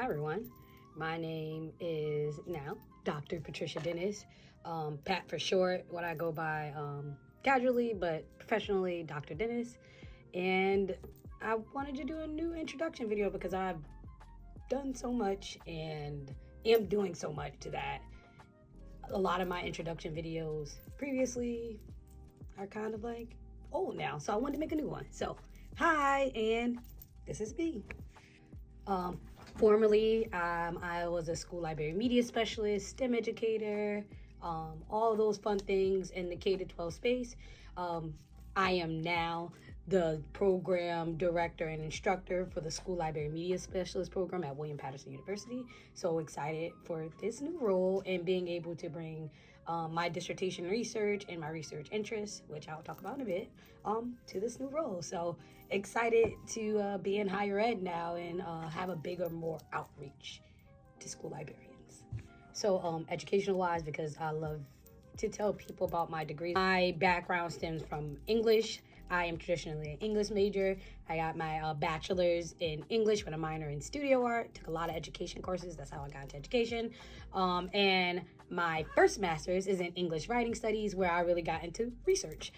Hi everyone, my name is now Dr. Patricia Dennis, Pat for short, what I go by casually but professionally Dr. Dennis, and I wanted to do a new introduction video because I've done so much and am doing so much to that a lot of my introduction videos previously are kind of like old now, so I wanted to make a new one. So hi, and this is me. Formerly, I was a school library media specialist, STEM educator, all those fun things in the K-12 space. I am now the program director and instructor for the School Library Media Specialist program at William Patterson University. So excited for this new role and being able to bring my dissertation research and my research interests, which I'll talk about in a bit, to this new role. So excited to be in higher ed now and have a bigger, more outreach to school librarians. So educational wise, because I love to tell people about my degree. My background stems from English. I am traditionally an English major. I got my bachelor's in English with a minor in studio art. Took a lot of education courses. That's how I got into education. And my first master's is in English writing studies, where I really got into research.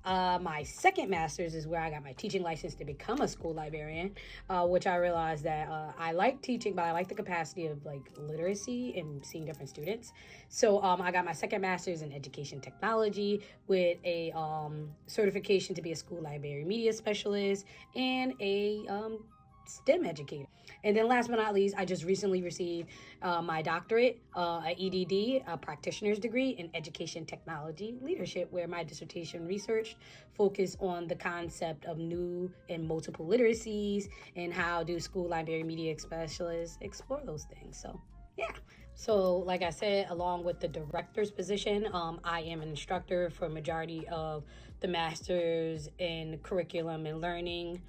My second master's is where I got my teaching license to become a school librarian, which I realized that I like teaching, but I like the capacity of like literacy and seeing different students. So I got my second master's in education technology with a certification to be a school library media specialist and a STEM educator. And then last but not least, I just recently received my doctorate, an EdD, a practitioner's degree in education technology leadership, where my dissertation research focused on the concept of new and multiple literacies and how do school library media specialists explore those things. So yeah. So like I said, along with the director's position, I am an instructor for a majority of the master's in curriculum and learning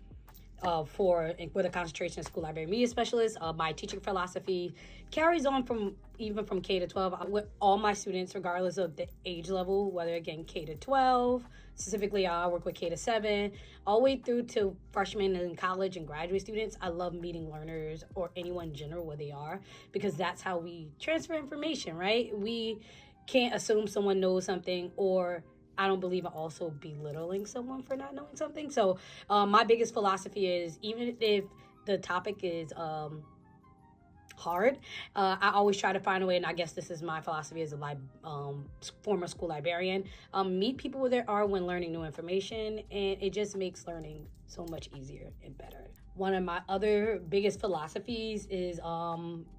with a concentration in school library media specialist. My teaching philosophy carries on from K-12 with all my students, regardless of the age level, whether again K-12, specifically I work with K-7, all the way through to freshmen in college and graduate students. I love meeting learners or anyone in general where they are, because that's how we transfer information, right? We can't assume someone knows something, or I don't believe in also belittling someone for not knowing something. So my biggest philosophy is, even if the topic is hard, I always try to find a way, and I guess this is my philosophy as a former school librarian, meet people where they are when learning new information, and it just makes learning so much easier and better. One of my other biggest philosophies is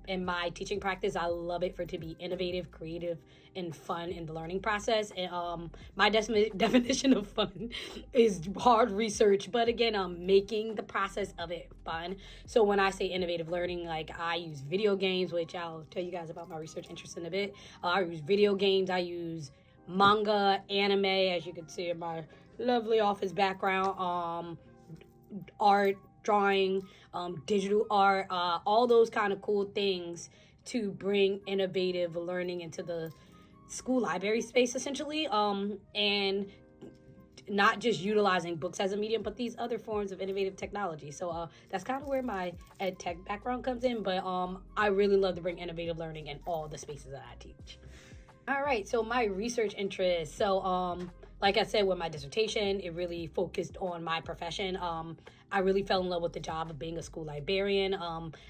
in my teaching practice, I love it for it to be innovative, creative, and fun in the learning process. And my definition of fun is hard research, but again, making the process of it fun. So when I say innovative learning, like I use video games, which I'll tell you guys about my research interest in a bit. I use video games, I use manga, anime, as you can see in my lovely office background, art, drawing, digital art, all those kind of cool things to bring innovative learning into the school library space, essentially, and not just utilizing books as a medium, but these other forms of innovative technology. So that's kind of where my ed tech background comes in, but I really love to bring innovative learning in all the spaces that I teach. All right, so my research interests. So like I said, with my dissertation, it really focused on my profession. I really fell in love with the job of being a school librarian.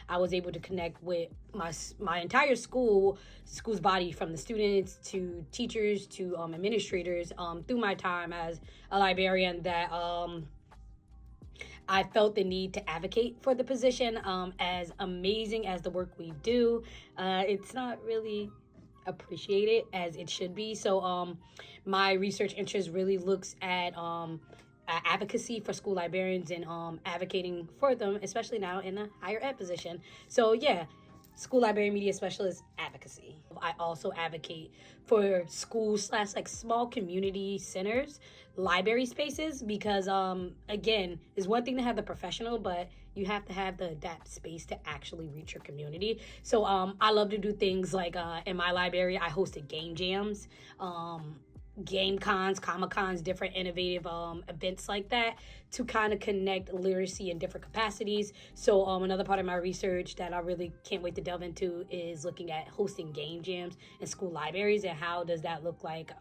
I was able to connect with my entire school's body, from the students to teachers to administrators, through my time as a librarian, that I felt the need to advocate for the position. As amazing as the work we do, it's not really appreciated as it should be. So my research interest really looks at advocacy for school librarians and advocating for them, especially now in a higher ed position. So yeah, school library media specialist advocacy. I also advocate for schools / like small community centers, library spaces, because again, it's one thing to have the professional, but you have to have the adapt space to actually reach your community. So I love to do things like in my library, I hosted game jams. game cons, comic cons, different innovative events like that to kind of connect literacy in different capacities. So another part of my research that I really can't wait to delve into is looking at hosting game jams in school libraries, and how does that look like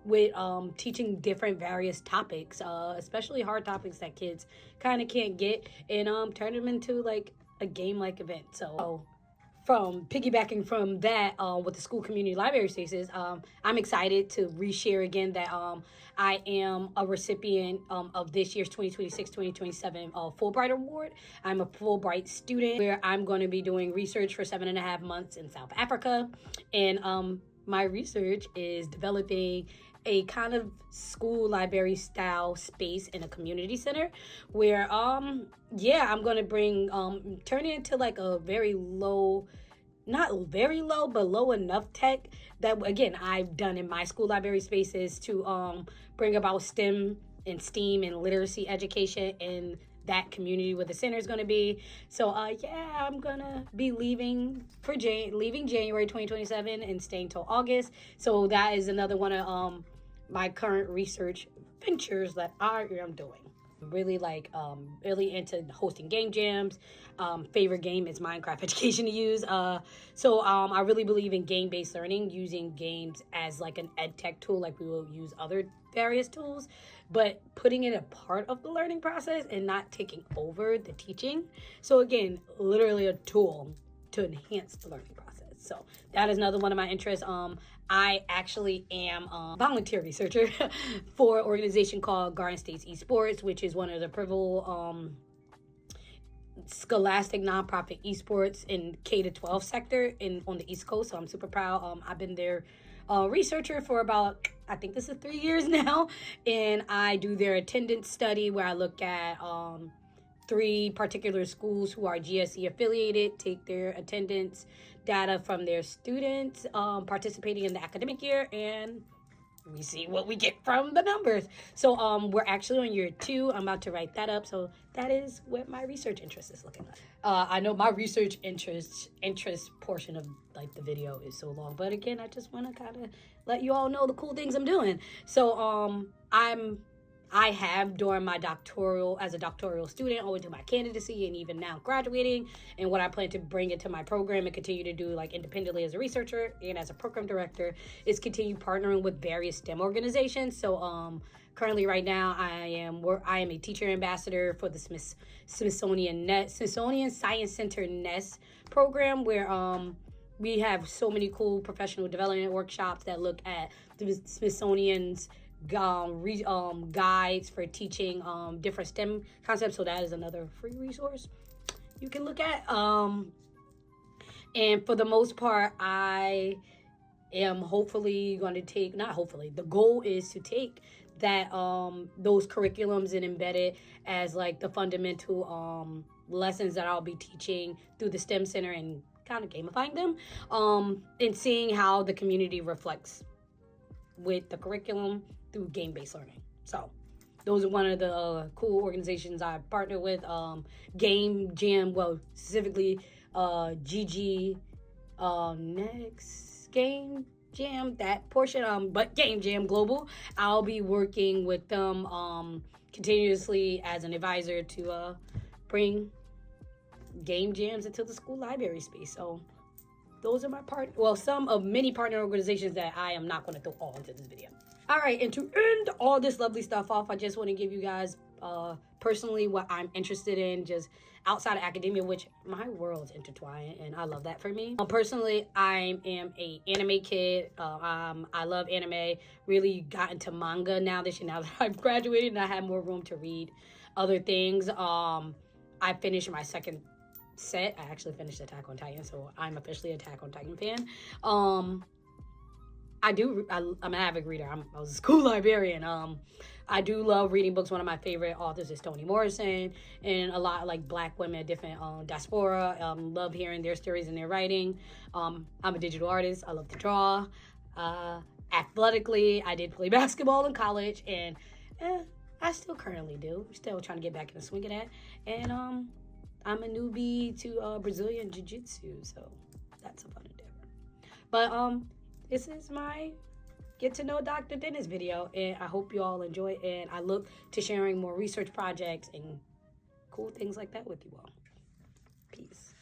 with teaching different various topics, especially hard topics that kids kind of can't get, and turn them into like a game like event. So from piggybacking from that with the school community library spaces, I'm excited to reshare again that I am a recipient of this year's 2026-2027 Fulbright Award. I'm a Fulbright student where I'm going to be doing research for 7.5 months in South Africa. And my research is developing a kind of school library style space in a community center where I'm going to bring turn it into like a very low, not very low, but low enough tech that again I've done in my school library spaces to bring about STEM and STEAM and literacy education in that community where the center is going to be. So I'm gonna be leaving January 2027 and staying till August. So that is another one of my current research ventures that I am doing. Really really into hosting game jams. Favorite game is Minecraft Education to use. So I really believe in game-based learning, using games as like an ed tech tool, like we will use other various tools, but putting it a part of the learning process and not taking over the teaching. So again, literally a tool to enhance the learning process. So that is another one of my interests. I actually am a volunteer researcher for an organization called Garden States Esports, which is one of the pivotal scholastic nonprofit esports in K-12 sector on the East Coast. So I'm super proud. I've been their researcher for about, I think this is 3 years now, and I do their attendance study where I look at 3 particular schools who are GSE affiliated, take their attendance data from their students participating in the academic year, and we see what we get from the numbers. So we're actually on year 2. I'm about to write that up. So that is what my research interest is looking like. I know my research interest portion of like the video is so long, but again, I just want to kind of let you all know the cool things I'm doing. So I have during my as a doctoral student, always do my candidacy, and even now graduating, and what I plan to bring into my program and continue to do like independently as a researcher and as a program director is continue partnering with various STEM organizations. So currently right now I am a teacher ambassador for the Smithsonian Science Center NEST program, where we have so many cool professional development workshops that look at the Smithsonian's guides for teaching different STEM concepts. So that is another free resource you can look at. And for the most part, I am hopefully going to take, not hopefully, the goal is to take that those curriculums and embed it as like the fundamental lessons that I'll be teaching through the STEM Center, and kind of gamifying them and seeing how the community reflects with the curriculum through game-based learning. So those are one of the cool organizations I partner with. Game Jam, well, specifically GG next Game Jam, that portion, but Game Jam Global, I'll be working with them continuously as an advisor to bring game jams into the school library space. So those are my some of many partner organizations that I am not going to throw all into this video. All right, and to end all this lovely stuff off, I just want to give you guys personally what I'm interested in, just outside of academia, which my world's intertwined, and I love that for me. Personally, I am a anime kid. I love anime. Really got into manga now that I've graduated and I have more room to read other things. I finished my second set. I actually finished Attack on Titan, so I'm officially an Attack on Titan fan. I'm an avid reader. I was a school librarian. I do love reading books. One of my favorite authors is Toni Morrison, and a lot of like Black women, different diaspora. Love hearing their stories and their writing. I'm a digital artist. I love to draw. Athletically, I did play basketball in college, and I still currently do. Still trying to get back in the swing of that. And I'm a newbie to Brazilian Jiu-Jitsu, so that's a fun endeavor. But this is my get to know Dr. Dennis video, and I hope you all enjoy it, and I look to sharing more research projects and cool things like that with you all.